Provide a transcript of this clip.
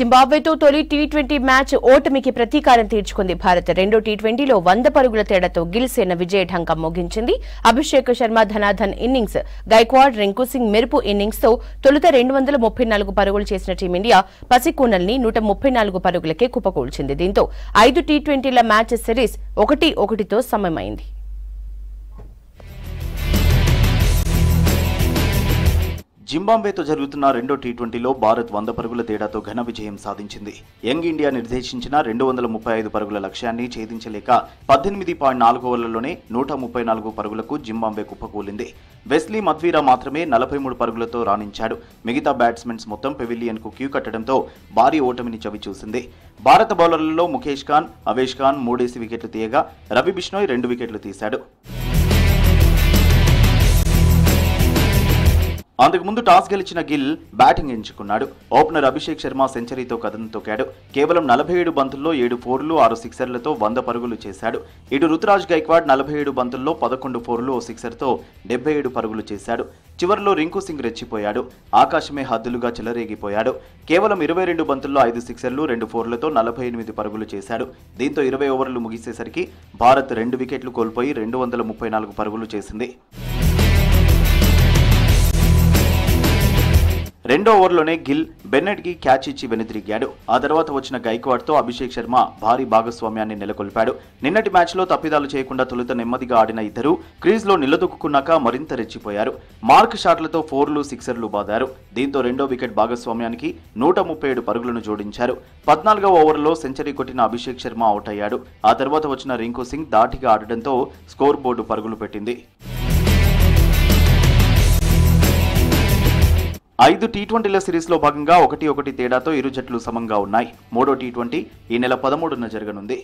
జింబాబ్వేతో తొలి T20 match ఓటమికి ప్రతీకారం తీర్చుకుంది భారత్. రెండో టీ20లో 100 పరుగుల తేడాతో గిల్ సేన విజయ ఢంకం మోగించింది. అభిషేక్ శర్మ ధనాధన్ ఇన్నింగ్స్, గైక్వాడ్, రింకు సింగ్ మెరుపు ఇన్నింగ్స్ తో తొలుత 234 పరుగులు చేసిన టీమిండియా పసికూనల్ని 134 పరుగులకే కుప్పకూల్చింది. దీంతో 5 టీ20ల మ్యాచ్ సిరీస్ 1-1తో సమమైంది. జింబాబ్వేతో జరుగుతున్న రెండో టీ20లో భారత్ 100 పరుగుల తేడాతో ఘన విజయం సాధించింది. యంగ్ ఇండియా నిర్దేశించిన 235 పరుగుల లక్ష్యాన్ని ఛేదించలేక 18.4 ఓవర్లలోనే 134 పరుగులకు జింబాబ్వే కుప్పకూలింది. వెస్లీ మధ్వీరా మాత్రమే 43 పరుగులతో రాణించాడు. మిగతా బ్యాట్స్మెన్స్ మొత్తం పెవిలియన్ కు క్యూ కట్టడంతో భారీ ఓటమిని చవిచూసింది. భారత బౌలర్లలో ముఖేష్ ఖాన్, అవేష్ ఖాన్ 3 వికెట్లు తీయగా రవి బిష్నోయ్ 2 వికెట్లు తీశాడు. అంతకుముందు టాస్ గెలిచిన గిల్ బ్యాటింగ్ ఎంచుకున్నాడు. ఓపెనర్ అభిషేక్ శర్మ సెంచరీతో కథం తొక్కాడు. కేవలం 47 బంతుల్లో 7 ఫోర్లు 6 సిక్సర్లతో 100 పరుగులు చేశాడు. ఇటు రుతురాజ్ గైక్వాడ్ 47 బంతుల్లో 11 ఫోర్లు 1 సిక్సర్తో 77 పరుగులు చేశాడు. చివర్లో రింకు సింగ్ రెచ్చిపోయాడు. ఆకాశమే హద్దులుగా చెలరేగిపోయాడు. కేవలం 22 బంతుల్లో 5 సిక్సర్లు 2 ఫోర్లతో 48 పరుగులు చేశాడు. దీంతో 20 ఓవర్లు ముగిసేసరికి భారత్ 2 వికెట్లు కోల్పోయి 234 పరుగులు చేసింది. రెండో ఓవర్లోనే గిల్ బెన్నెట్ కి క్యాచ్ ఇచ్చి వెనుదిరిగాడు. ఆ తర్వాత వచ్చిన గైక్వాడ్ తో అభిషేక్ శర్మ భారీ భాగస్వామ్యాన్ని నెలకొల్పాడు. నిన్నటి మ్యాచ్లో తప్పిదాలు చేయకుండా తొలుత నెమ్మదిగా ఆడిన ఇద్దరు క్రీజ్లో నిలదొక్కున్నాక మరింత రెచ్చిపోయారు. మార్క్ షాట్లతో ఫోర్లు సిక్సర్లు బాదారు. దీంతో రెండో వికెట్ భాగస్వామ్యానికి 137 పరుగులను జోడించారు. 14వ ఓవర్లో సెంచరీ కొట్టిన అభిషేక్ శర్మ అవుట్ అయ్యాడు. ఆ తర్వాత వచ్చిన రింకు సింగ్ ధాటిగా ఆడడంతో స్కోర్ బోర్డు పరుగులు పెట్టింది. 5 టీ20ల సిరీస్లో భాగంగా 1-1 తేడాతో ఇరు జట్లు సమంగా ఉన్నాయి. మూడో టీ20 ఈ నెల 13న జరగనుంది.